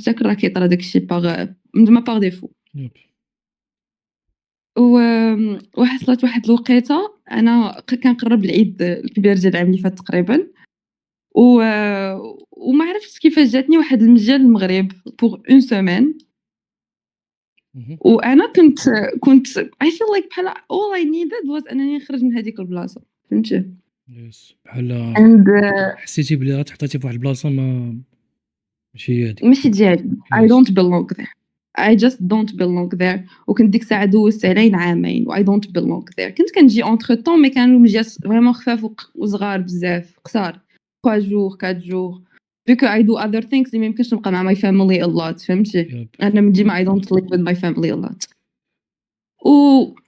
حتى راه كيطرا داك الشيء زعما باغ ديفو. يب. و وحصلت واحد الوقيته أنا كنقرّب العيد الكبير ديال العام اللي فات تقريبًا، و وما عرفتش كيفاش جاتني واحد المجال للمغرب pour une semaine. اهم. وأنا كنت I feel like بحال all I needed was أنني نخرج من هاديك البلاصة، فهمتي؟ يس بحال and حسيتي بلي غتحطيتي في واحد البلاصة ماشي هي هاديك. ماشي ديالي. I يس. don't belong there. I just don't belong there. وكنت ديك الساعة دوزت عليَّ عامين و I don't belong there. كنت كنجي entre temps مي كانوا مجيات فريمون خفاف وصغار بزاف، قصار 3 jours 4 jours vu que I do other things اللي ميمكنش نبقى مع my family a lot، فهمتي؟ يب. أنا من ديما I don't live with my family a lot. و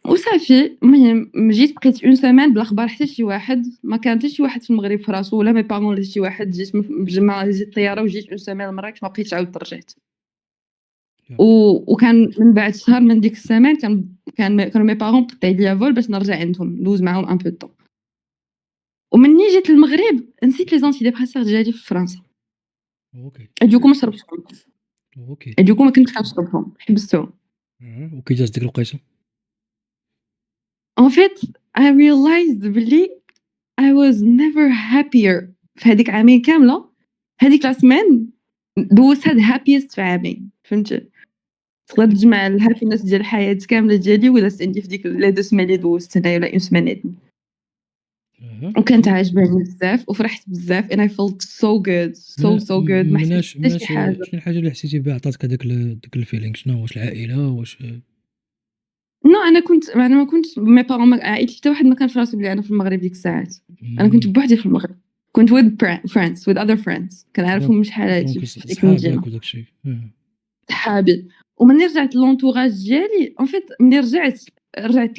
وصافي المهم جيت بقيت une semaine بلا خبار حتى شي واحد، ما كان حتى شي واحد في المغرب في راسو ولا mes parents ولا شي واحد، جيت بجمع هزيت الطيارة وجيت une semaine لمراكش ما بقيتش عاود رجعت. يب. و وكان من بعد شهر من ديك السيمين كانوا mes parents مقطعين ليا فول باش نرجع عندهم ندوز معاهم un peu de temps. ومني جيت للمغرب نسيت لي زانتيديبريسور ديالي في فرنسا، أوكي. دوكو ما شربتهمش، أوكي. دوكو ما كنتش كنشربهم حبستهم. وكي جات ديك الوقيتة؟ En fait I realized بلي I was never happier في هاديك عامين كاملة. هاديك لا سيمين دوزتها the happiest في عامين، فهمتي؟ تقدر تجمع الhappiness ديال الحياة كاملة ديالي ولا استنتي في ديك les 2 سيمين اللي دوزت هنايا ولا 1 سيمين et demie. أها. وكانت عاجباني بزاف وفرحت بزاف and I felt so good so good ما حسيتش مناش حتى شي مناش حاجة. شنو الحاجة اللي حسيتي بها عطاتك هذاك داك الفيلينغ؟ شنو واش العائلة واش no أنا ما كنتش mes parents عائلتي حتى واحد ما كان في راسو بلي أنا في المغرب ديك الساعات. أنا كنت بوحدي في المغرب، كنت with friends with other friends دونك كنعرفهم شحال هادشي دونك في ديك المدينة. صحابك وداك الشيء. صحابي. ومني رجعت لونطوراج ديالي en fait ملي رجعت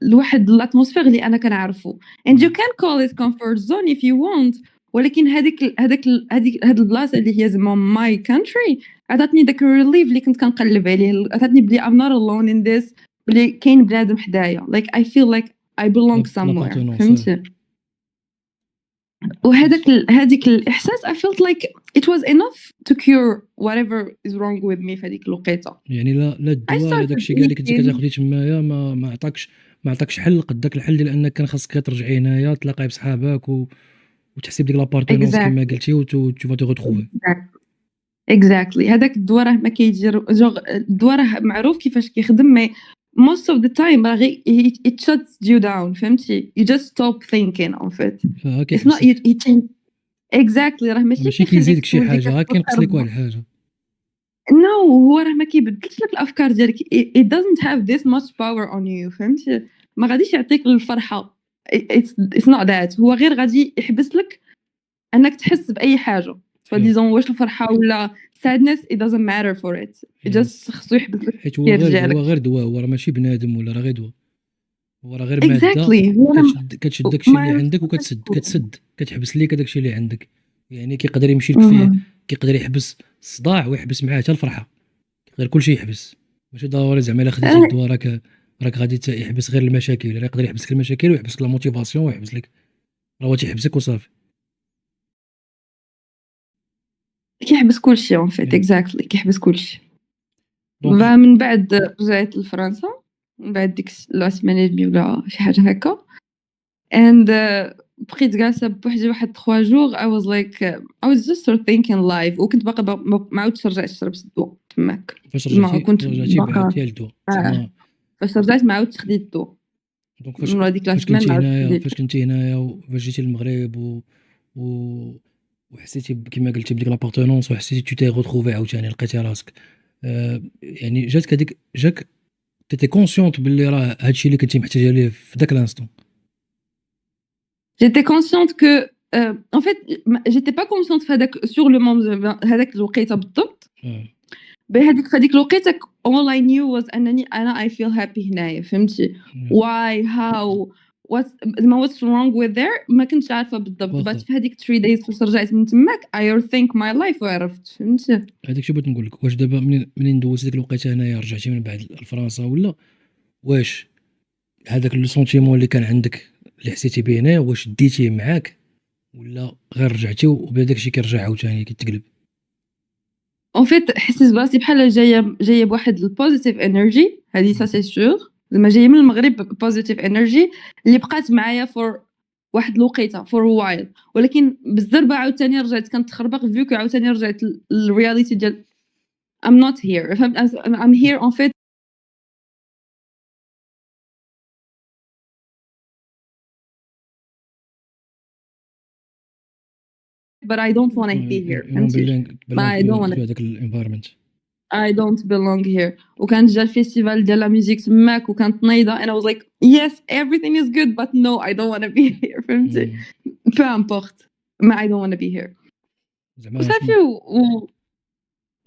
لواحد الاتموسفير اللي أنا كنعرفو and you can call it comfort zone if you want. ولكن هاد البلاصة اللي هي زعما my country عطاتني داك الrelief اللي كنت كنقلب عليه، عطاتني بلي I'm not alone in this، بلي كاين بنادم حدايا like I feel like I belong somewhere، لابارتونونس. فهمتي؟ هاديك الإحساس I felt like it was enough to cure whatever is wrong with me في هاديك الوقيتة. يعني لا I الدوا لا داك started الشيء كاع اللي كنتي eating. كتاخدي تمايا ما عطاكش حل قد داك الحل ديال انك كان خاصك غير ترجعي هنايا تلاقاي بصحابك وتحسي بديك لابارتونونس كما Exactly. قلتي تو فا تو روتروفي. Exactly. هذاك الدوا راه ما كيجي الدوا راه معروف كيفاش كيخدم مي most of the time راه غير it shuts you down، فهمتي؟ You just stop thinking of it. فها It's not كيحبسك it change. Exactly. راه ماشي ماشي كيخليك كيزيدك شي تولي حاجه، غير كينقص كتفكر لك واحد الحاجه. no هو راه ما كيبدلش لك الأفكار ديالك. It doesn't have this much power on you، فهمتي؟ ما غاديش يعطيك الفرحة. It's not that. هو غير غادي يحبس لك أنك تحس بأي حاجة يب. سوا واش الفرحة ولا sadness it doesn't matter for it. It just يس خصو يحبس لك حيت هو التفكير غير هو ديالك. غير دواء، هو راه ماشي بنادم ولا راه غير دواء، هو راه غير ماده exactly هو أنا كتشد داكشي ما اللي عرفتش عندك كيفاش نقول. كتسد كتحبس ليك داكشي اللي عندك. يعني كيقدر يمشي لك فيه، اهم. كيقدر يحبس الصداع ويحبس معاه حتى الفرحه، غير كلشي يحبس. ماشي ضروري زعما الا خديتي أنا الدواء راك غادي يحبس غير المشاكل، راه يقدر يحبس لك المشاكل ويحبس لك لا موتيفاسيون ويحبس لك، راه هو تيحبسك وصافي. كيحبس كلشي en fait يب. exactly كيحبس كلشي. دونك من بعد رجعت لفرنسا من بعد ديك لا سيمانة et demie ولا شي حاجة هاكا and بقيت جالسة بوحدي واحد 3 jours I was like I was just sort of thinking life وكنت باقا ما عاودتش رجعت شربت الدوا تماك. فاش ما رجعتي كنت رجعتي باقا بعدتي على الدواء آه. زعما. فاش رجعت ما عاودتش خديت الدوا دونك من هاديك لا فاش سيمانة كنتي ما عاودتش هنايا خديت. فاش كنتي هنايا وفاش جيتي للمغرب و وحسيتي كما قلتي بديك لابارتونونس وحسيتي تو تي روتروفي عاوتاني لقيتي راسك. يعني جاك تيتي كونسيونت باللي راه هادشي اللي كنتي محتاجه ليه في داك الانستون. J'étais consciente que en fait j'étais pas consciente في هذاك sur le moment هذاك الوقيته بالضبط. في هذيك الوقيته all I knew was أنني أنا I feel happy هنايا، فهمتي؟ why how what's wrong with there ما كنتش عارفة بالضبط. but في هذيك 3 days فاش رجعت من تماك I rethink my life وعرفت، فهمتي؟ هذاك الشيء بغيت نقول لك، واش دابا منين دوزتي ديك الوقيته هنايا رجعتي من بعد لفرنسا، ولا واش هذاك لو سونتيمون اللي كان عندك اللي حسيتي به هنا واش ديتيه معاك، ولا غير رجعتي وبدا داك الشيء كيرجع عاوتاني كيتقلب؟ en fait حسيت براسي بحال جاية بواحد الpositive energy هذه ça c'est sûr زعما جاية من المغرب positive energy اللي بقات معايا for واحد الوقيتة for a while ولكن بالضربة عاوتاني رجعت كنتخربق vu que عاوتاني رجعت للreality ديال I'm not here فهمت I'm here en fait but I don't wanna be here يبان فهمتي باللي ما I don't wanna في هذاك الenvironment. I don't belong here وكانت جا الفيستيفال ديال لا ميوزيك تماك وكانت نايضة and I was like yes everything is good but no I don't wanna be here فهمتي peu importe ما I don't wanna be here زعما وصافي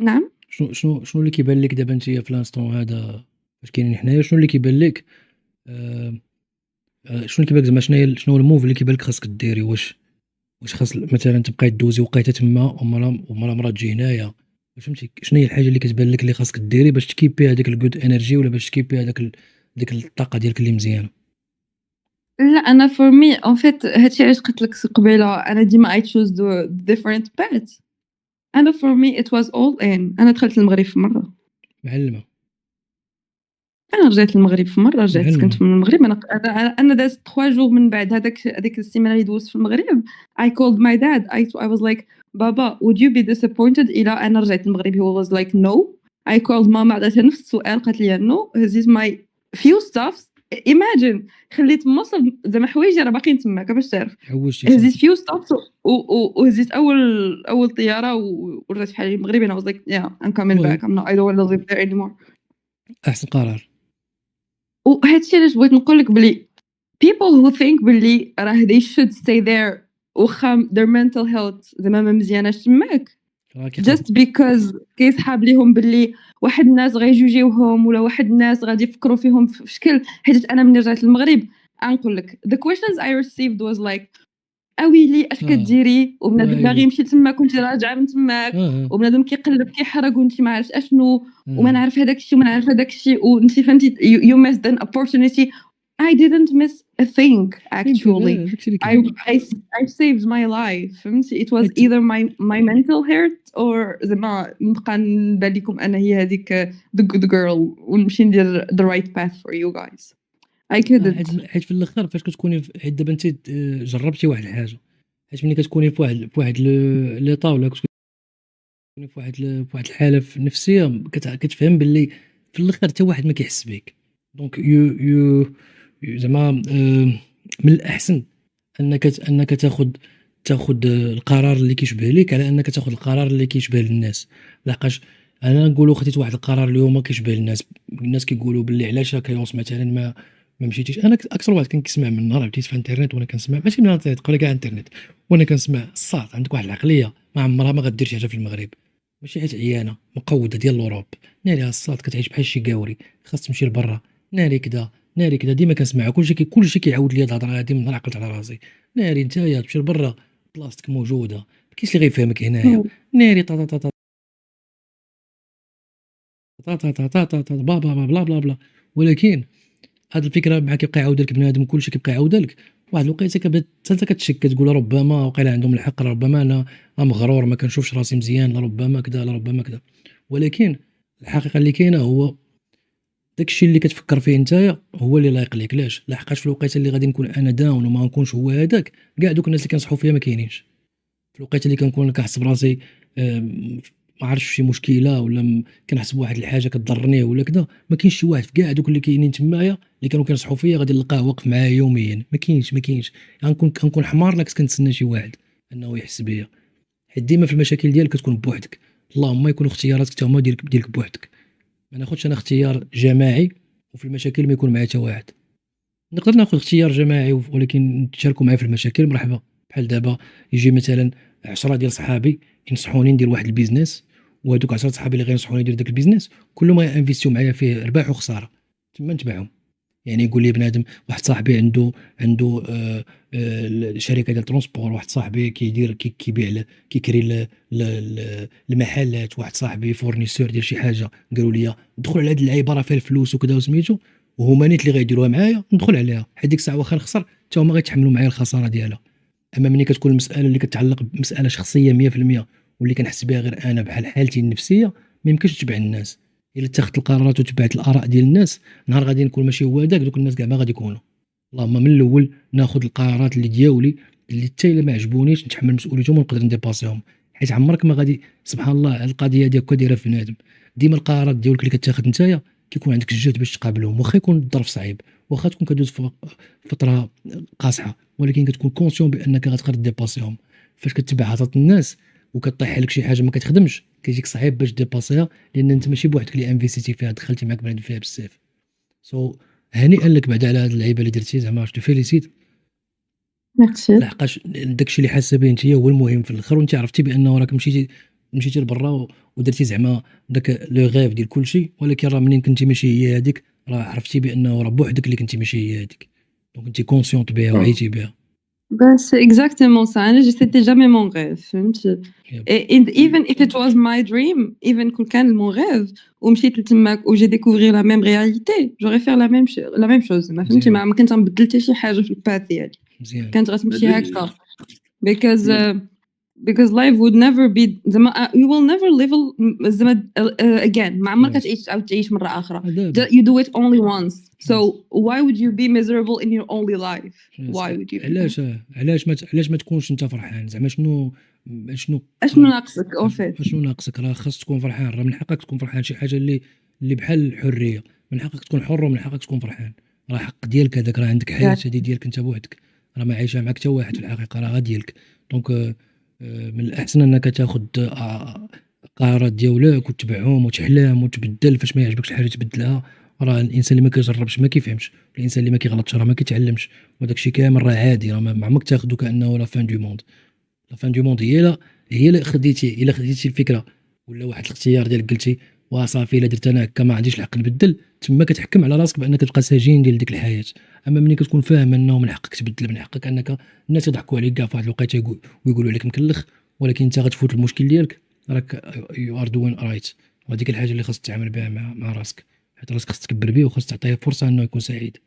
نعم شنو اللي كيبان لك دابا نتيا في الانستون هذا فاش كاينين حنايا، شنو اللي كيبان لك آآ شنو اللي كيبان لك زعما شنو هو الموف اللي كيبان لك خاصك ديري؟ واش خاص مثلًا تبقاي دوزي وقيته تما ومرا مرة تجي هنايا، فهمتي؟ شنو هي الحاجة اللي كتبان لك اللي خاصك ديري باش تكيبي هذاك الgood energy ولا باش تكيبي ديك الطاقة ديالك اللي مزيانة؟ لا أنا for me en fait هادشي علاش قلت لك قبيلة أنا ديما I choose the different paths أنا for me it was all in أنا دخلت المغرب في مرة معلمة، أنا رجعت للمغرب في مرة، رجعت سكنت معلمة. في المغرب، أنا دازت 3 jours من بعد هاديك السيمانة اللي دوزت في المغرب I called my dad I was like بابا would you be disappointed إلا أنا رجعت للمغرب he was like no I called ماما عطيتها نفس السؤال قالت لي no this is my few stuffs imagine خليت most of زعما حوايجي راه باقيين تماك باش تعرف حوّجتي هزيت صافي. few stuffs وهزيت أول طيارة ورجعت بحالي للمغرب and I was like yeah I'm coming المهم back I don't wanna live there anymore أحسن قرار. وهذا الشيء علاش بغيت نقول لك بلي people who think بلي راه they should stay there واخا their mental health زعما ما مزياناش تماك راه just كيخربط. because كيصحاب ليهم بلي واحد الناس غيجوجيوهم ولا واحد الناس غادي يفكروا فيهم في شكل حيت انا ملي رجعت للمغرب غنقول لك the questions I received was like أويلي اش آه، كديري وبنادم باغي ويلي. يمشي تماك وانت راجعه من تماك آه، وبنادم كيقلب كيحرق وانت ما عارفش اشنو وما آه. نعرف هذاك الشيء وما نعرف هذاك الشيء وانت فهمتي you missed an opportunity I didn't miss a thing يمكن actually داك الشيء اللي I كاين. I I saved my life فهمتي it was حيت either my mental health or زعما نبقى نبان لكم انا هي هذيك the good girl ونمشي ندير the right path for you guys I couldn't حيت في الآخر فاش كتكوني حيت دابا أنتِ جرّبتِ واحد الحاجة، حيت ملي كتكوني في واحد l'état ولا كتكوني في واحد الحالة نفسية كتفهم باللي في الآخر حتى واحد ما كيحس بيك. دونك زعما من الأحسن أنك تاخد القرار اللي كيشبه ليك على أنك تاخد القرار اللي كيشبه للناس، لحقاش أنا نقولوا خديت واحد القرار اليوم كيشبه للناس، الناس كيقولوا باللي علاش كيونس مثلًا ما مشيتيش. أنا أكثر واحد كنسمع من نهار بديت في الانترنت وأنا كنسمع ماشي من الانترنت قبل كاع الانترنت، وأنا كنسمع الصاد عندك واحد العقلية ما عمرها ما غدير شي حاجة في المغرب، ماشي حيت عيانة مقودة ديال الأوروب، ناري الصاد كتعيش بحال شي قاوري، خاص تمشي لبرا، ناري كذا، ناري كذا، ديما كنسمعها كلشي كيعاود ليا هاد الهضرة هادي من نهار عقلت على راسي، ناري نتايا تمشي لبرا بلاصتك موجودة، ما كاينش اللي غيفهمك هنايا، ناري با بلا بلا بلا، ولكن هاد الفكرة مع كيبقى يعاودها لك بنادم كلشي كيبقى يعاودها لك، واحد الوقيته حتى أنت كتشك كتقول ربما وقيلا عندهم الحق، ربما أنا مغرور ما كنشوفش راسي مزيان، لربما كذا لربما كذا، ولكن الحقيقة اللي كاينة هو داك الشيء اللي كتفكر فيه نتايا هو اللي لايق ليك، علاش؟ لحقاش في الوقيته اللي غادي نكون أنا داون وما نكونش هو هذاك، كاع دوك الناس اللي كينصحوا فيا ما كاينينش. في الوقيته اللي كنكون كنحس براسي ما عرفتش شي مشكلة ولا كنحس بواحد الحاجة كضرني ولا كذا، ما كاينش شي واحد في كاع دوك اللي كاينين تمايا اللي كانوا كينصحوا فيا غادي نلقاه واقف معايا يوميا، ما كاينش، كنكون حمار لا كنت كنتسنى شي واحد أنه يحس بيا، حيت ديما في المشاكل ديالك كتكون بوحدك، اللهم يكونوا اختياراتك حتى هما ديالك بوحدك، ما ناخذش أنا اختيار جماعي وفي المشاكل ما يكون معايا حتى واحد. نقدر ناخذ اختيار جماعي ولكن تشاركوا معايا في المشاكل مرحبا، بحال دابا يجي مثلًا 10 ديال صحابي ينصحوني ندير واحد البيزنس، وهادوك 10 صحابي اللي غينصحوني ندير داك البيزنس كلهم غينفيستيو معايا فيه رباح وخسارة، تما نتبعهم. يعني يقول لي بنادم واحد صاحبي عنده شركة ديال ترونسبور، واحد صاحبي كيدير كيبيع كيكري المحلات، واحد صاحبي فورنيسور ديال شي حاجة، قالوا لي دخل على هاد اللعيبة راه فيها الفلوس وكذا وسميتو، وهما نيت اللي غيديروها معايا ندخل عليها، حيت ديك الساعة واخا نخسر حتى هما غيتحملوا معايا الخسارة ديالها. أما ملي كتكون المسألة اللي كتعلق بمسألة شخصية 100% واللي كنحس بها غير أنا بحال حالتي النفسية، ما يمكنش تتبع الناس. إلا اتخذت القرارات وتبعت الآراء ديال الناس، نهار غادي نكون ماشي هو هذاك، دوك الناس كاع ما غادي يكونوا. اللهم من الأول ناخذ القرارات اللي دياولي، اللي حتى إلا ما عجبونيش نتحمل مسؤوليتهم ونقدر نديباسيهم، حيت عمرك ما غادي، سبحان الله القضية هادي هكا دايرة في بنادم. ديما القرارات ديالك اللي كتاخذ نتايا كيكون عندك الجهد باش تقابلهم، واخا يكون الظرف صعيب، واخا تكون كدوز في فترة قاصحة، ولكن كتكون كونسيون بأنك غتقدر ديباسيهم. فاش كتبع عطات الناس وكطيح عليك شي حاجة ما كتخدمش، كيجيك صعيب باش ديباسيها، لأن أنت ماشي بوحدك اللي انفيستيتي فيها، دخلتي معاك بنادم فيها بزاف. هنيئا لك بعدا على هاد اللعيبة اللي درتي، زعما جو تو فيليسيت. ميرسي. لحقاش داكشي اللي حاسه به نتيا هو المهم في الاخر، وانت عرفتي بانه راك مشيتي لبرا ودرتي زعما داك لو غيف ديال كلشي، ولكن راه منين كنتي ماشي هي هذيك، راه عرفتي بانه راه بوحدك اللي كنتي ماشي هي هذيك، دونك انت كونسيونط بها اه وعيتي بها. Ben, c'est exactement ça. أنا c'était jamais mon rêve فهمتي. يب. And even if it was my dream, even كون كان mon rêve ومشيت لتماك و j'ai découvert la même réalité, j'aurais fait la même chose ما فهمتي. مزيان ما كنت غنبدل حتى شي حاجة في الpath ديالي، مزيان كانت غتمشي هادي هكا because مم. because life would never be زعما you will never live زعما again ما عمرك يس تعيش مرة أخرى. دابا You do it only once, so يس why would you be miserable in your only life? يس Why would you be that? علاش ما تكونش انت فرحان؟ زعما شنو أشنو راه ناقصك en fait؟ شنو ناقصك؟ راه خاص تكون فرحان، راه من حقك تكون فرحان، شي حاجه اللي بحال الحريه، من حقك تكون حر ومن حقك تكون فرحان، راه حق ديالك هذاك، راه عندك حياه هذه ديالك انت بوحدك، راه ما عايشها معك حتى واحد في الحقيقه، راه ديالك. دونك من الاحسن انك تاخذ قرارات ديالك وتتبعهم وتحلم وتبدل، فاش ما يعجبكش حاجه تبدلها. راه الانسان اللي ما كيجربش ما كيفهمش، الانسان اللي ما كيغلطش راه ما كيتعلمش، وداك الشيء كامل راه عادي، راه ما عمرك تاخذه كانه لا فان دو موند. لا فان دو موند هي لا خديتي، الا خديتي الفكره ولا واحد الاختيار ديالك قلتي وصافي الا درت انا هكا ما عنديش الحق نبدل، تما كتحكم على راسك بانك تبقى سجين ديال ديك الحياه. اما ملي كتكون فاهم انه من حقك تبدل، من حقك انك الناس يضحكوا عليك كاع في واحد الوقيته ويقولوا عليك مكلخ، ولكن انت غتفوت المشكل ديالك، راك يو ار دوين رايت. وهذيك الحاجه اللي خاص تتعامل بها مع راسك، حيت راسك خاص تكبر به وخاص تعطيه فرصه انه يكون سعيد،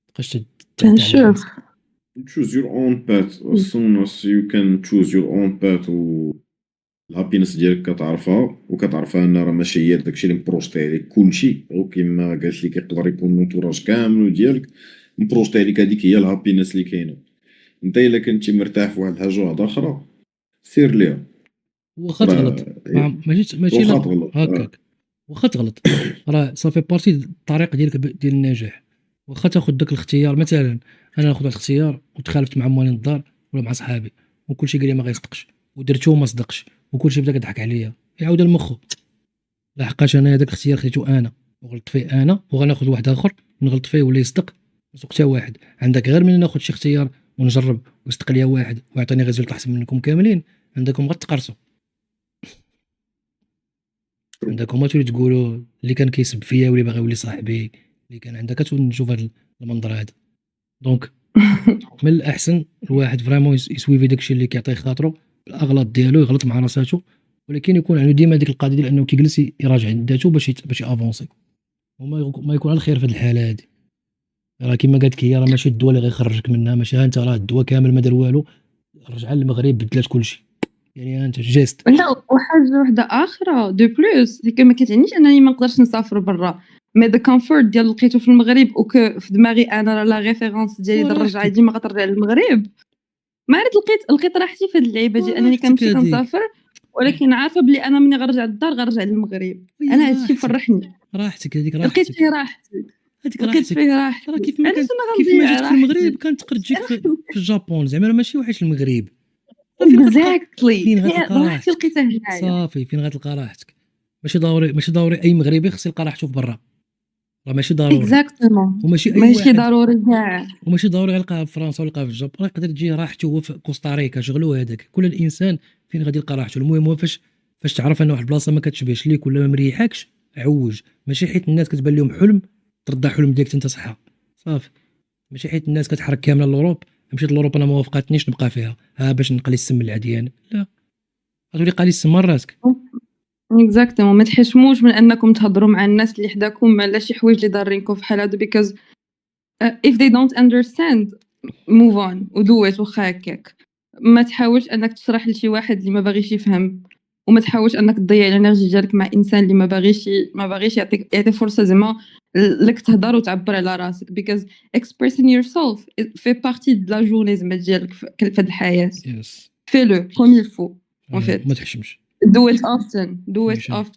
مابقاش تعتى على نشوف. راسك. choose your own path as soon as you can choose your own path و الهابينس ديالك كتعرفها، وكتعرفها ان راه ماشي هي داكشي اللي مبروجتي عليك كلشي، وكما قالت لك يقدر يكون الانتوراج كامل ديالك مبروجتي عليك، هذيك هي الهابينس اللي كاينه. انت الا كنتي مرتاح في واحد الحاجه واحده اخرى سير ليها. واخا تغلط، راه ماشي واخا لا تغلط هكاك، واخا تغلط راه صافي بارتي الطريق ديالك ديال النجاح. واخا تاخذ داك الاختيار، مثلا انا ناخذ واحد الاختيار وتخالفت مع موالين الدار ولا مع صحابي، وكلشي قال لي ما غيصدقش، ودرتو وما صدقش، وكلشي بدا كيضحك عليا، يعاود لمخو. لحقاش انا هذاك الاختيار خديتو انا وغلطت فيه انا، وغناخذ واحد اخر نغلط فيه ولا يصدق، ما سوق حتى واحد. عندك غير من ناخذ شي اختيار ونجرب ويصدق ليا واحد ويعطيني ريزولت احسن منكم كاملين، عندكم غير تقرصوا، عندك هما تولي تقولوا اللي كان كيسب فيا واللي باغي يولي صاحبي، اللي كان عندك نشوف هذا المنظر هذا. دونك من الاحسن الواحد فريمون يسويفي داكشي اللي كيعطيه خاطرو، الاغلاط ديالو يغلط مع راساتو، ولكن يكون عنده ديما ديك القضيه ديال انه كيجلس يراجع ذاته باش يافونسي، وما يكون على الخير في هذه الحاله هذه. راه كما قالت لك هي، راه ماشي الدواء اللي غيخرجك منها، ماشي ها انت راه الدواء كامل ما دار والو، رجع للمغرب بدلات كلشي، يعني ها انت جيست. لا وحاجة وحدة أخرى دو بلوس، هي ما كتعنيش أنني ما نقدرش نسافر برا، مي ذا كومفورت ديال لقيتو في المغرب وك في دماغي أنا راه لا ريفيرونس ديالي د الرجعة وراحتك ديما غترجع للمغرب. ما عرفت لقيت راحتي في هاد اللعيبة ديال أنني وراحتك كنمشي هذيك، كنسافر، ولكن عارفة بلي أنا ملي غنرجع للدار غنرجع للمغرب. هي أنا هاد الشي راحتك، فرحني، راحتك هذيك لقيت راحتك، فيه راحتي، هذيك لقيت راحتك. فيه راحتي. راه كيف ما علاش كان، أنا كيف ما غنضيع جيت في المغرب راحتي؟ كانت تقدر تجيك في الجابون، زعما راه ماشي وحش المغرب، راه exactly فين غتلقى راحتي راحتك، لقيتها هنايا. صافي فين غتلقى راحتك. ماشي ضروري اي مغربي خص يلقى راحته في برا، راه ماشي ضروري. exactement وماشي اي ماشي واحد، ضروري كاع. وماشي ضروري يلقاها في فرنسا ولا يلقاها في الجابون، راه يقدر تجي راحته هو في كوستاريكا، شغلو هذاك. كل الانسان فين غادي يلقى راحته، المهم هو فاش تعرف ان واحد البلاصه ما كتشبهش ليك ولا ما مريحكش، عوج. ماشي حيت الناس كتبان لهم حلم ترضى حلم ديالك انت صحه، صافي. ماشي حيت الناس كتحرك كامله لوروب، مشيت لوروب انا ما وافقاتنيش نبقى فيها باش نقلي السم العديان، لا، غتولي قالي السم من راسك. exactement ما تحشموش من أنكم تهضروا مع الناس اللي حداكم على شي حوايج اللي ضارينكم في حال هادو because if they don't understand move on و do it واخا هكاك. ما تحاولش أنك تشرح لشي واحد اللي ما باغيش يفهم وما تحاولش انك تضيع الانرجي ديالك مع انسان اللي ما باغيش يعطي فرصه زعما لك تهضر وتعبر على راسك because expressing yourself fait partie de la journée زعما ديالك في هاد الحياه. يس fais-le comme il faut en fait. ما تحشمش do it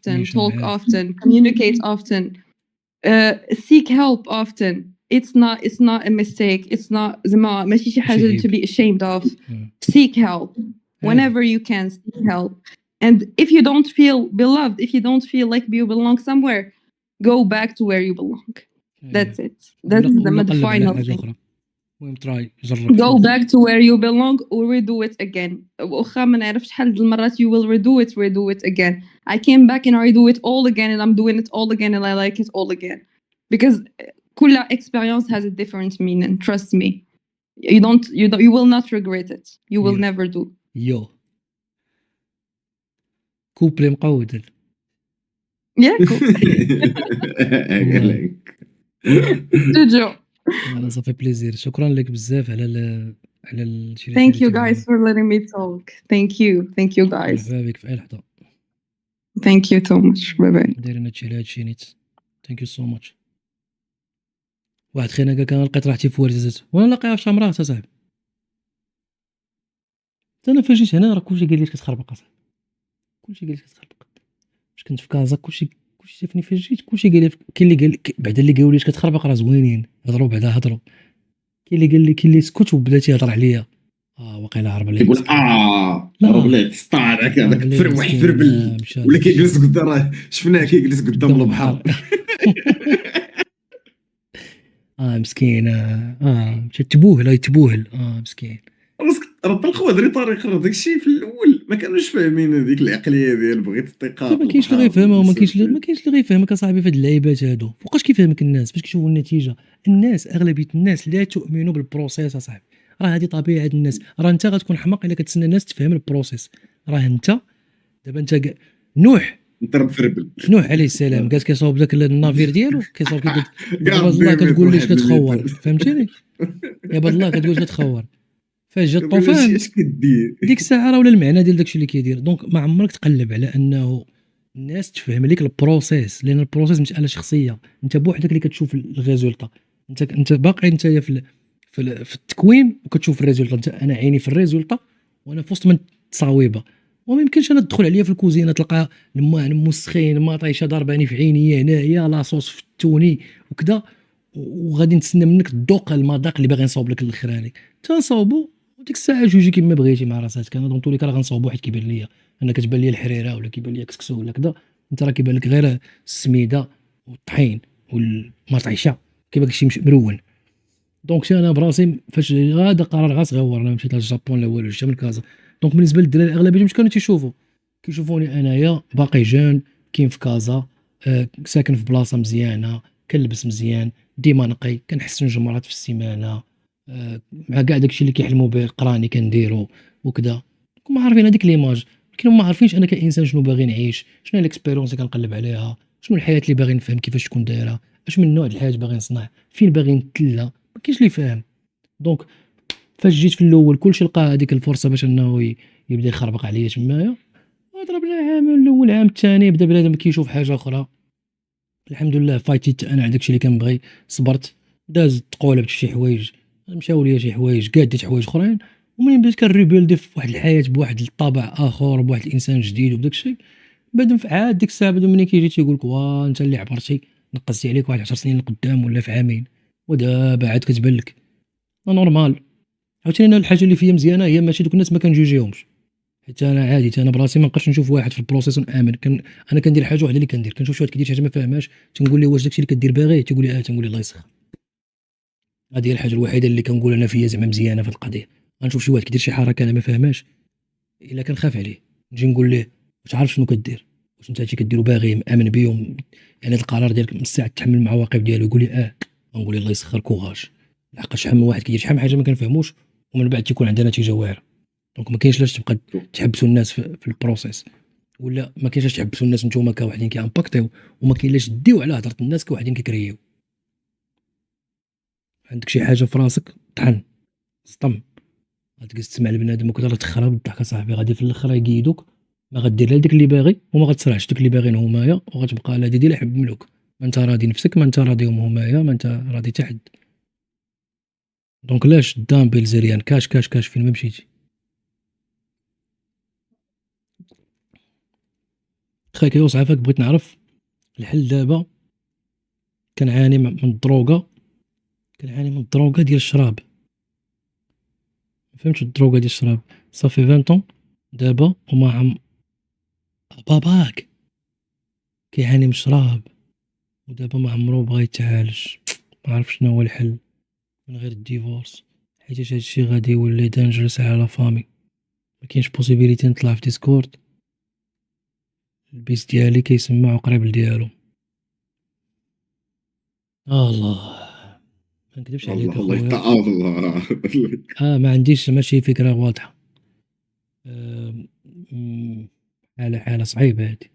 نيشان talk عارف often, communicate often, seek help often. It's not a mistake, it's not زعما ماشي شي ماشي حاجة to عيب be ashamed of. آه. seek help عادي whenever you can. seek help, and if you don't feel beloved, if you don't feel like you belong somewhere, go back to where you belong. That's أيوه. it. That's ولا the قلب على final حاجة thing. أخرى المهم تراي جرب go شوف back to where you belong or redo it again. واخا ما نعرفش شحال د المرات you will redo it again. I came back and I redo it all again and I'm doing it all again and I like it all again because كل experience has a different meaning. Trust me. You will not regret it. You will يو never do. يو كوبلي مقود Yeah, cool. قال لك Jojo. انا صافي بليزير شكرا لك بزاف على على الشي اللي Thank you شاركتي guys معنا for letting me talk. Thank you guys. مرحبا بك في اي لحظة Thank you so much. Bye bye. دايرين هادشي على هادشي نيت ثانك يو سو ماتش واحد خينا قال انا لقيت راحتي في ورزازات وانا لاقيها في شمرات اصاحبي حتى انا فاش جيت هنا راه كلشي قال لي كتخربق اصاحبي كلشي قال لي كتخربق فاش كنت في كازا كلشي شافني فاش جيت كلشي قال لي كاين اللي قال بعدا اللي قالوا لي كتخربق راه زوينين هضروا بعدا هضروا كاين اللي قال لي كاين اللي سكت وبدا تيهضر عليا واقيلا عرب ليه يقول لا ربليت طالع هذاك فرمح مسكين فربل مشى ولا كيجلس قدام راه شفناه كيجلس قدام البحر مسكين مشى تبوهل مسكين راه الخوادري طريق راه داكشي في الاول ما كانوش فاهمين هذيك العقليه ديال بغيت الثقه ما كاينش اللي غيفهمها وما كاينش اللي غيفهمك اصاحبي في هاد اللعيبات هادو فوقاش كيفهمك الناس فاش كيشوفوا النتيجه الناس اغلبيه الناس لا تؤمن بالبروسيس اصاحبي راه هذه طبيعه الناس راه انت غتكون حماق الا كتسنى الناس تفهم البروسيس راه انت دابا انت نوح انت راه فربل عليه السلام قالت كيصاوب داك النافير ديالو كيصاوب كاع يا عباد الله بيبيت كتقول ليش واحد كتخور المثال. فهمتيني يا عباد الله كتقول ليش كتخور فاش جا كتقول الطوفان اش كدير ديك الساعه راه ولا المعنى ديال داكشي اللي كيدير دونك ما عمرك تقلب على انه الناس تفهم لك البروسيس لان البروسيس مساله شخصيه انت بوحدك اللي كتشوف الريزولطا انت باقي انت في التكوين وكتشوف الريزولطا انت انا عيني في الريزولطا وانا في وسط من التصاويبه وما يمكنش انا تدخل عليا في الكوزينه تلقى الماء مسخين ما طايشه ضرباني في عيني هنايا لاصوص في التوني وكذا وغادي نتسنى منك تذوق المذاق اللي باغي نصاوب لك الاخراني تنصاوبو وديك الساعه جوجي كما بغيتي مع راساتك انا دونك راه غنصاوب واحد كيبان ليا انا كتبان لي الحريره ولا كيبان لي كسكسو ولا كذا انت راه كيبان لك غير السميده والطحين والمطيشه كيبان لك شي مرون دونك انا براسي فاش هذا قرار غاس غور انا مشيت للجابون لا والو جيت من كازا دونك بالنسبه للدراري اغلبيتهم كانوا كيشوفوني انايا باقي جون كاين في كازا ساكن في بلاصه مزيانه كنلبس مزيان ديما نقي كنحسن جمرات في السيمانه مع كاع داكشي اللي كيحلموا به قراني كنديرو وكذا كون عارفين هذيك ليماج ولكن ما عارفينش انا كانسان شنو باغي نعيش شنو هي الاكسبيرونس اللي كنقلب عليها شنو الحياه اللي باغي نفهم كيفاش تكون دايره اش من نوع د الحياه باغي نصنع فين باغي نتلا ما كاينش اللي فاهم دونك فاش جيت في الاول كلشي لقى هذيك الفرصه باش انه يبدا يخربق عليا تمايا ضربنا عام الاول عام الثاني بدا بنادم كيشوف حاجه اخرى الحمد لله فايتيت انا على داكشي اللي كنبغي صبرت دازت تقولبت في شي حوايج مشاو ليا شي حوايج كاع ديت حوايج اخرين ومنين بديت كنريبيلدي في واحد الحياه بواحد الطابع اخر بواحد الانسان جديد وداك الشيء بعد عاد ديك الساعه بعد ملي كيجي تيقول لك واه انت اللي عبرتي نقصتي عليك واحد 10 سنين لقدام ولا في عامين ودابا عاد كتبان لك نورمال عاوتاني انا الحاجه اللي فيا مزيانه هي ماشي دوك الناس ما كنجوجيهمش حيت انا عادي انا براسي ما نبقاش نشوف واحد في البروسيس ونامن انا كندير حاجه وحده اللي كندير كنشوف شي واحد كيدير شي حاجه ما فاهماش تنقول ليه واش داكشي اللي كدير باغي تيقول لي تنقول ليه الله يسخر هذه هي الحاجه الوحيده اللي كنقول انا فيا زعما مزيانه في القضيه غنشوف شي واحد كيدير شي حركه انا ما فاهماش الا كنخاف عليه نجي نقول ليه واش عارف شنو كدير واش انت هادشي كديرو باغي مامن بيه يعني القرار ديالك مستعد تحمل المعواقب ديالو يقول لي نقول ليه الله يسخر كوراج لحق شحال من واحد كيدير شحال من حاجه ما كنفهموش ومن بعد تيكون عندنا نتيجه واعره دونك ما كاينش لاش تبقى تحبسوا الناس في البروسيس ولا ما كاينش لاش تحبسوا الناس نتوما كواحدين كيامباكتيو وما كاين لاش ديو على هضره الناس كواحدين كيكريو عندك شي حاجه في راسك طحن صطم غتجلس تسمع لبنادم وكذا راه تخرب بالضحك صاحبي غادي في الاخر يقيدوك ما غدير لا داك اللي باغي وما غتصرعش داك اللي باغيين همايا وغتبقى على ديال حب مملوك. ما انت راضي نفسك، ما انت راضيهم همايا، ما انت راضي حتى حد. دونك لاش دامبلز ريان كاش كاش كاش فين ما مشيتي. خاي كيوص عافاك بغيت نعرف الحل دابا. كنعاني من الدروغه، كنعاني من الدروغه ديال الشراب. فهمتش الدروغه ديال الشراب صافي 20 طون دابا وما عم باباك كيعاني من الشراب ودابا ما عمرو بغا يتعالج. ما عرف شنو هو الحل من غير الديفورس، حيت هادشي غادي يولي دانجرس على لا فامي. ما كاينش بوسيبيليتي نطلع في ديسكورد البيس ديالي كيسمع وقريب لديالو. الله ما نكذبش عليك الله الله اخويا. يطعم الله. ما عنديش ماشي فكره واضحه. حاله صعيبه هادي.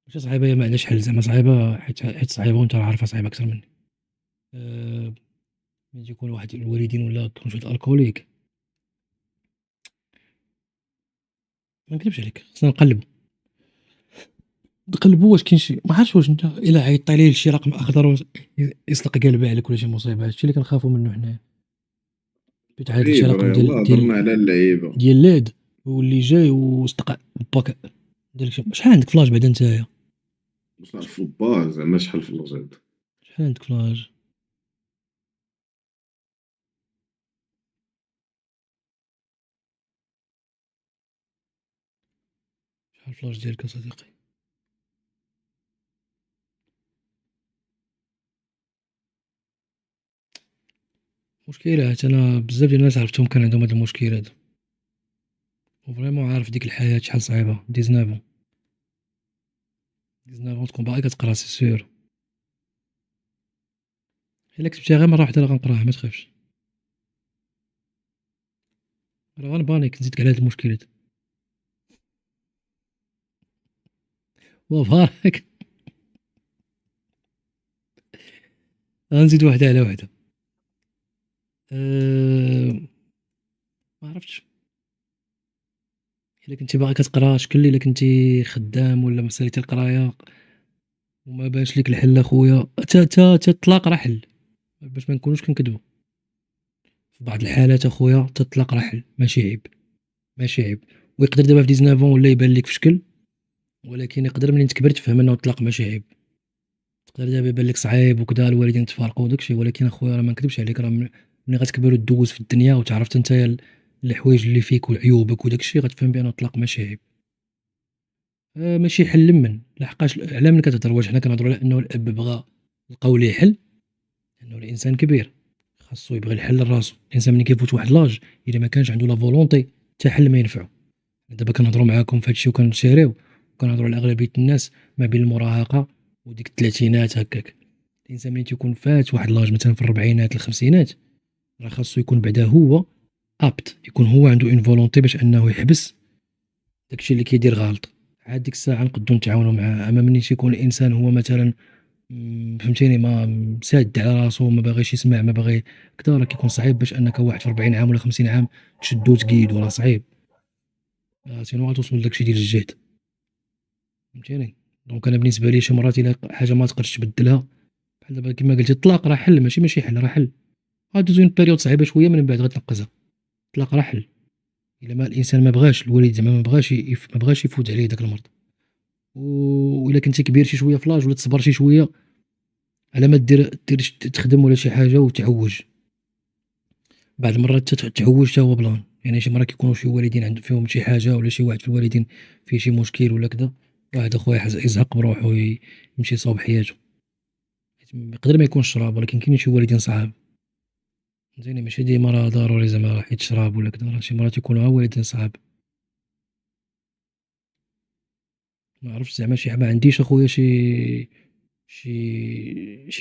ماشي صعيبه، هي ما عندهاش حل زعما صعيبه حيت صعيبه وانت راه عارفها صعيبه اكثر مني. ملي يكون واحد الوالدين ولا كون شي الكوليك ما نكذبش عليك خصنا نقلبوا واش كاين شي ما عرفتش واش انت الا عيطت ليه لشي رقم اخضر يسلق قلبه عليك ولا شي مصيبه. هادشي اللي كنخافوا منه حنايا. بتعاد شي عيب رقم راه يلاه هضرنا على اللعيبه. ديال ليد واللي جاي وصدق باك دير شحال عندك فلاش بعدا نتايا؟ باش نعرف الباز زعما شحال في الرجل. شحال عندك فلاش؟ شحال الفلاش ديالك اصدقائي؟ مشكلات انا بزاف ديال الناس عرفتهم كان عندهم هاد المشكل هذا وفريمون عارف ديك الحياه شحال صعيبه. 19 تكون باغي كتقرا سي سور. الا كتبتيها غير مره واحده راه غنقراها ما تخافش. راه غنبانيك نزيدك على هاد المشكلات وفارك. غنزيد وحده على وحده. ما عرفتش الا كنتي باغي كتقرا شكل الا كنتي خدام ولا مساليتي القرايه وما بانش ليك الحل اخويا. تا الطلاق راه حل باش ما نكونوش كنكذبوا. في بعض الحالات اخويا تا الطلاق راه حل ماشي عيب، ماشي عيب. ويقدر دابا في 19 ولا يبان لك في شكل، ولكن يقدر ملي تكبر تفهم انه الطلاق ماشي عيب. تقدر دابا يبان لك صعيب وكذا الوالدين تفارقوا وداكشي، ولكن اخويا راه ما نكذبش عليك راه ملي غتكبر وتدوز في الدنيا وتعرف نتايا الحوايج اللي فيك وعيوبك وداكشي غتفهم بان الطلاق ماشي عيب. ماشي حل من لحقاش على من كتهضر. واش حنا كنهضروا على انه الاب بغى لقاو ليه حل؟ لانه الانسان كبير خاصو يبغي الحل لراسو. الانسان ملي كيفوت واحد لاج الا ما كانش عنده لا فولونتي حتى حل ما ينفعو. دابا كنهضروا معاكم في هادشي وكنشيريو وكنهضروا على اغلبيه الناس ما بين المراهقه وديك الثلاثينات هكاك. الانسان ملي تيكون فات واحد لاج مثلا في الربعينات الخمسينات راه خاصو يكون بعدا هو ابت، يكون هو عنده اون فولونتي باش انه يحبس داكشي اللي كيدير غلط. عاد ديك الساعه نقدروا نتعاونوا معاه. اما ملي تيكون الانسان هو مثلا فهمتيني ما مساد على راسو ما باغيش يسمع ما باغي كدا راه كيكون صعيب باش انك واحد في 40 عام ولا 50 عام تشدو تقيدو راه صعيب. سينو غتوصل لداكشي ديال الجهد فهمتيني. دونك انا بالنسبه لي شي مرات الا حاجه ما تقدرش تبدلها بحال دابا كما قلتي الطلاق راه حل ماشي حل راه حل. غادوزو بيريود صعيبه شويه من بعد غتنقزها. الطلاق راه حل الا ما الانسان ما بغاش الوالد زعما ما بغاش يفوت عليه داك المرض. والا كنتي كبير شي شويه فلاج ولا تصبر شي شويه على ما دير تخدم ولا شي حاجه وتعوج. بعض المرات تعوج حتى هو بلان. يعني شي مرات كيكونوا شي والدين عندهم فيهم شي حاجه ولا شي واحد في الوالدين فيه شي مشكل ولا كذا واحد اخويا يزهق بروحه ويمشي يصاوب حياته. يقدر ما يكونش شراب ولكن كاين شي والدين صعاب فهمتيني. ماشي ديما راه ضروري زعما حيت شراب ولا كذا، راه شي مرات يكونوا والدين صعاب. ما عرفتش زعما ما عنديش اخويا شي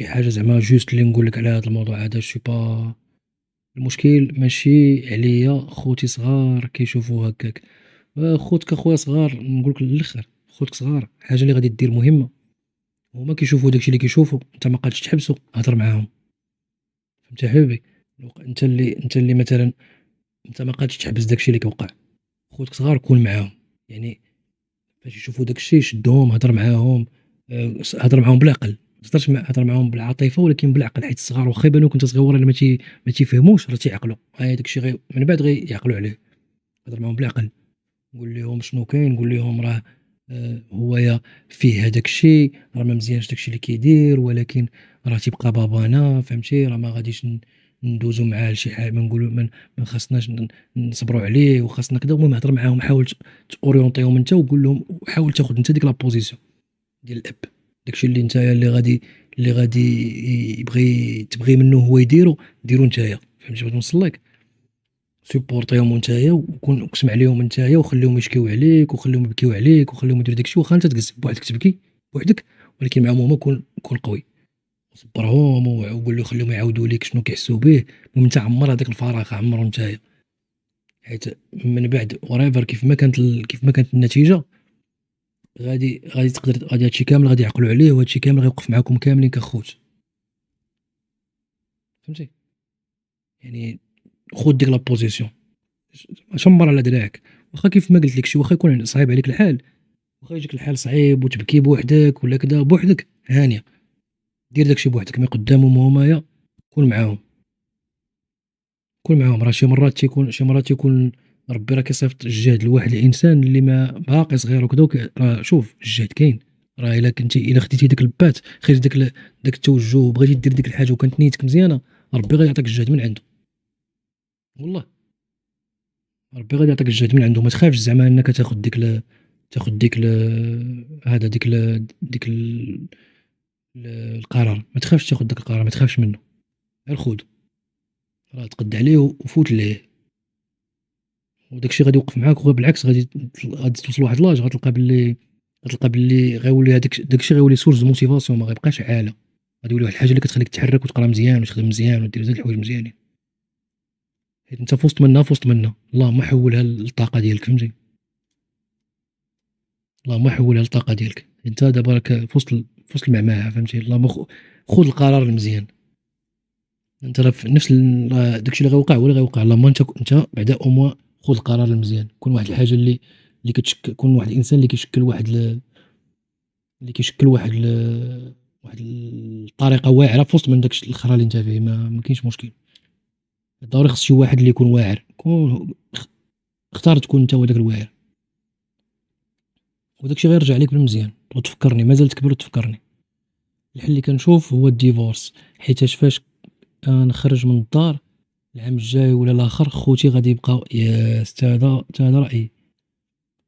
حاجه زعما جوست اللي نقول لك على هذا الموضوع هذا. شي با المشكل ماشي عليا. خوتي صغار كيشوفوا هكاك. خوتك اخويا صغار نقول لك للاخر خوتك صغار الحاجه اللي غادي دير مهمه هما كيشوفوا داكشي اللي كيشوفوا. انت ما قادش تحبسوا هضر معاهم فهمتي حبيبي. انت اللي مثلا انت ما قادش تحبس داكشي اللي كيوقع. خوتك صغار كون معاهم يعني فاش يشوفوا داك الشيء شدهم، هضر معاهم، هضر معاهم بالعقل، ما تهضرش هضر معاهم بالعاطفه ولكن بالعقل، حيت الصغار واخا يبانوك انت صغيور الا ما تيفهموش راه تيعقلوا، داك الشيء من بعد غيعقلوا عليه. هضر معاهم بالعقل، قول لهم شنو كاين، قول لهم راه هو فيه هذاك الشيء، راه ما مزيانش داك الشيء اللي كيدير، ولكن راه تيبقى بابانا، فهمتي، راه ما غاديش ندوزو معاه لشي حاجه، ما نقولوا ما خاصناش نصبروا عليه وخاصنا كذا. المهم هضر معاهم، حاول تاورينتيهم انت، وقول لهم، وحاول تاخذ انت ديك لا بوزيسيون ديال الاب، داكشي اللي نتايا اللي غادي تبغي منه هو ديرو نتايا، فهمتي بغيت نوصل لك. سيبورتيهم نتايا، وكون اقسم عليهم نتايا، وخليهم يشكيو عليك، وخليهم يبكيو عليك، وخليهم يديروا داكشي، واخا انت تجلس بوحدك تبكي بوحدك، ولكن معاهم هما كون قوي، صبرهم وقول له خليهم يعاودوا لك شنو كيحسوا به. المهم انت عمر هذاك الفراغ، عمرو نتايا، حيت من بعد وريفر كيف ما كانت النتيجه، غادي تقدر، غادي هادشي كامل غادي يعقلوا عليه، وهادشي كامل غيوقف معاكم كاملين كخوت، فهمتي. يعني خذ ديك لا بوزيسيون، شمر على دراعك، واخا كيف ما قلت لك شي، واخا يكون صعيب عليك الحال، واخا يجيك الحال صعيب وتبكي بوحدك ولا كذا بوحدك، هانيه دير داكشي بوحدك، مي قدامهم همايا، كون معاهم، راه شي مرات تيكون ربي راه كيصيفط الجهد لواحد الانسان اللي ما باقي صغير وكذا، راه شوف الجهد كاين، راه الا خديتي داك البات، خديتي داك التوجه وبغيتي دير ديك الحاجه وكانت نيتك مزيانه، ربي غيعطيك الجهد من عنده، والله ربي غادي يعطيك الجهد من عنده. ما تخافش زعما انك تاخذ القرار، ما تخافش تاخذ داك القرار، ما تخافش منه، غير خذ، راه تقد عليه وفوت ليه، وداك الشيء غادي يوقف معاك، وبالعكس غادي توصل لواحد لاج غتلقى باللي غيولي داك الشيء غيولي سورس دو موتيفاسيون، ما غيبقاش عاله، غادي يولي واحد الحاجه اللي كتخليك تحرك وتقرا مزيان وتخدم مزيان ودير زاد الحوايج مزيانين، حيت انت فوسط منها، اللهم حولها للطاقه ديالك، فهمتي، اللهم حولها للطاقه ديالك، انت دابا راك فوسط المعمعه، فهمتي، اللهم خذ القرار المزيان، انت راه في نفس داكشي اللي غيوقع هو اللي غيوقع، اللهم انت بعدا او خذ القرار المزيان، كون واحد الحاجه اللي كتشكل، كون واحد الانسان اللي كيشكل واحد الطريقه واعره في وسط من داك الخرا اللي انت فيه، ما كاينش مشكل، ضروري خص شي واحد اللي يكون واعر، اختار تكون انت هو داك الواعر، وداكشي غيرجع لك بالمزيان، وتفكرني مازال تكبر وتفكرني. الحل اللي كنشوف هو الديفورس، حيتاش فاش نخرج من الدار العام الجاي ولا الاخر، خوتي غادي يبقاو هذا رايي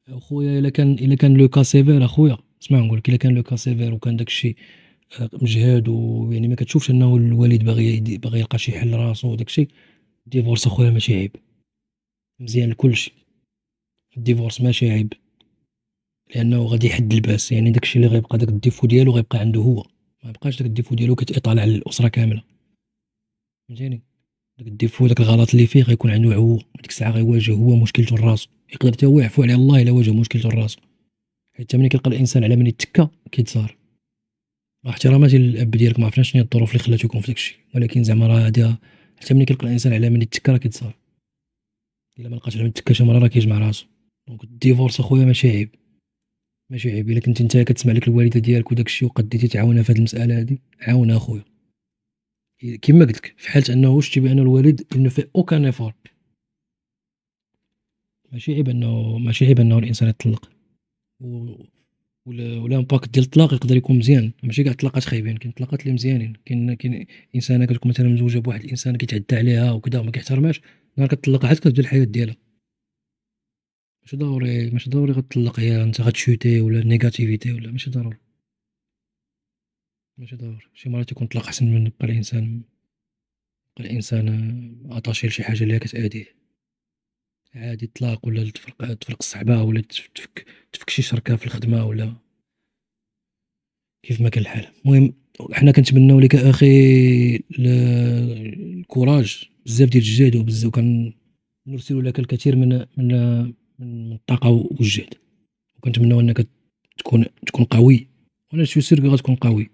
اخويا، الا كان لو كا سيفير اخويا، اسمع نقول لك، الا كان لو كا سيفير وكان داك الشيء مجهد، ويعني ما كتشوفش انه الوالد باغي يلقى شي حل راسو وداك الشيء، الديفورس اخويا ماشي عيب، مزيان لكلشي، الديفورس ماشي عيب، لانه غادي يحد الباس، يعني داك الشيء اللي غيبقى داك الديفو ديالو غيبقى عنده هو، ما يبقاش داك الديفو ديالو كيطالع على الاسره كامله، فهمتيني، داك الديفو داك الغلط اللي فيه غيكون عنده هو، ديك الساعه غيواجه هو مشكلته لراسو، يقدر حتى هو يعفو عليه الله الا واجه مشكلته لراسو، حيت ملي كيلقى الانسان على من يتكا كيتصار، مع احتراماتي للاب ديالك، ما عرفناش شنو هي الظروف اللي خلاتو يكون في داك الشيء، ولكن زعما راه هادي، حتى ملي كيلقى الانسان على من يتكا راه كيتصار، الا ما لقاش على من يتكا شي مره راه كيجمع راسو. دونك الديفورس اخويا ماشي عيب، الا كنت انت كتسمع لك الوالده ديالك وداك الشيء وقديتي تعاونها في هذه المساله هذه، عاونها اخويا، كما قلت لك، في حاله انه شتي بان الوالد انه في اوكان ايفور، ماشي عيب انه الانسان يطلق، ولا امباكت ديال الطلاق يقدر يكون مزيان، ماشي كاع الطلاقات خايبين، كاين الطلاقات اللي مزيانين، كاين انسانه كتكون مثلا مزوجه بواحد الانسان كيتعدى عليها وكذا وما كيحترمهاش، نهار كتطلق عاد كتبدا الحياه ديالها، ماشي ضروري غتطلق هي انت غتشوتي ولا نيجاتيفيتي، ولا ماشي ضروري، شي مرات يكون الطلاق احسن من يبقى الانسان اطاشي لشي حاجه اللي كتأذيه، عادي الطلاق، ولا تفرق الصحبه، ولا تفك شي شركه في الخدمه، ولا كيف ما كان الحال. المهم حنا كنتمناو لك اخي الكوراج، بزاف ديال الجهد، وبزاف كنرسل لك الكثير من الطاقه والجهد، وكنتمناو انك تكون قوي، وانا شو سير غتكون قوي،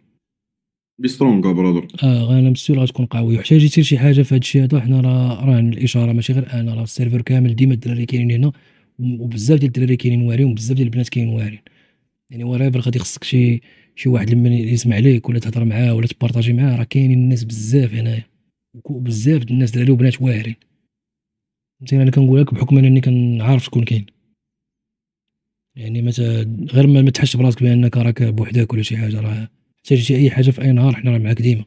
بي سترونغ برادر، انا مسؤول غتكون قوي، وحتى يجي شي حاجه في هذا الشيء هذا، حنا راه الاشاره ماشي غير انا، راه السيرفر كامل ديما الدراري كاينين هنا، وبزاف ديال الدراري كاينين واعرين وبزاف ديال البنات كاينين واعرين. يعني وريفر غادي خصك شي واحد لما يسمع ليك ولا تهضر معاه ولا تبارطاجي معاه، راه كاينين الناس بزاف هنايا وبزاف د الناس دراري وبنات واعرين. فهمتيني؟ انا كنقول لك بحكم انني كنعرف شكون كاين. يعني غير ما تحش براسك بانك راك بوحدك ولا شي حاجه، راه حتى شي اي حاجه في اي نهار حنا راه معاك ديما.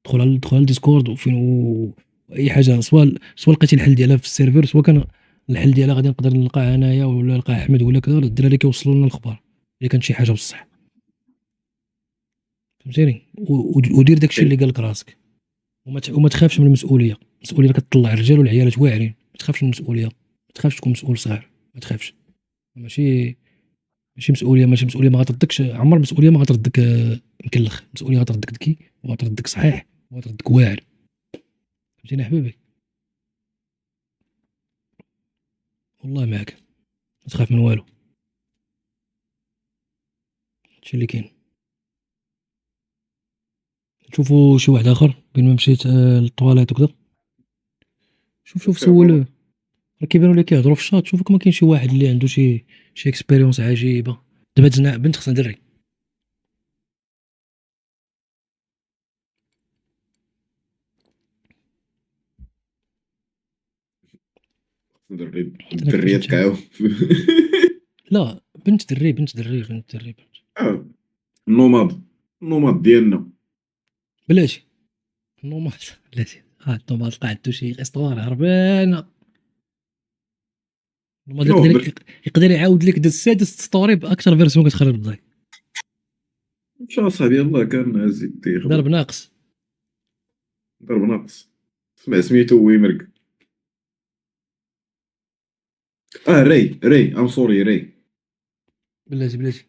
دخل على الديسكورد وفين واي حاجه، سواء لقيتي الحل ديالها في السيرفر، سواء كان الحل ديالها غادي نقدر نلقاه انايا ولا نلقاه احمد ولا كذا. الدراري كيوصلوا لنا الاخبار الا كانت شي حاجه بصح. فهمتيني؟ ودير داكشي اللي قال لك راسك، وما تخافش من المسؤوليه. المسؤوليه كتطلع الرجال والعيالات واعرين. ما تخافش من المسؤوليه، ما تخافش تكون مسؤول صغير، ما تخافش. ماشي مسؤوليه ما غتردكش عمر. مسؤوليه ما غتردك مكلخ. مسؤوليه غتردك ذكي وغتردك صحيح وغتردك واعر. فهمتيني حبيبي؟ والله معاك، ما تخاف من والو. هادشي اللي كاين. نشوفوا شي واحد اخر بين ما مشيت للطواليت وكذا. شوف سول. راه كيبانوا لي كيهضروا في الشات. شوفك ما كاين شي واحد اللي عنده شي اكسبيريونس عجيبه. دابا تزنا بنت خصنا دري. الدريات كاعو. لا بنت دري. النوماد ديالنا. بلاتي النوماد. بلاتي النوماد لقى عندو شي اسطوار هربانه. النوماد شنو يقدر يعاود لك السادس ستوري باكثر فيرسيون كتخرب الضي. مشى صاحبي يلاه كان زيد ضرب ناقص. ضرب ناقص. سمع سميتو ويمرق. ري ام سوري ري. بلاتي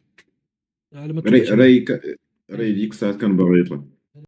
على ما ري تطلعش ري ري ديك الساعه كان باغي يطلع.